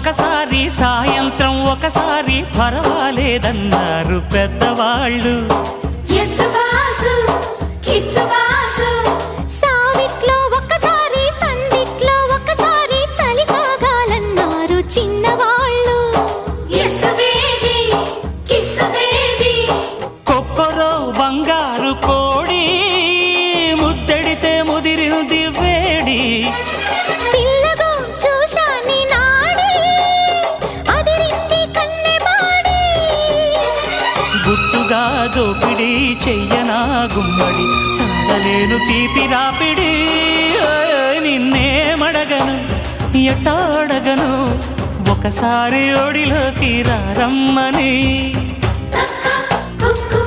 ఒకసారి సాయంత్రం ఒకసారి పర్వాలేదన్నారు పెద్దవాళ్ళు. సావిట్లో ఒకసారి సందిట్లో ఒకసారి చలి కాగాలన్నారు చిన్నవాళ్ళు. కొక్కరో బంగారు కోడి ముద్దడితే ముదిరింది వేడి. పిల్లగో చూశాని నాడి అదిరింది కన్నెబాడి. గుట్టుగా దోపిడి చెయ్యనా గుమ్మడి తాళలేను తీపి రాపిడి. నిన్నేమడగను ఎట్టాడగను ఒకసారి ఒడిలోకి రమ్మని. కుక్కు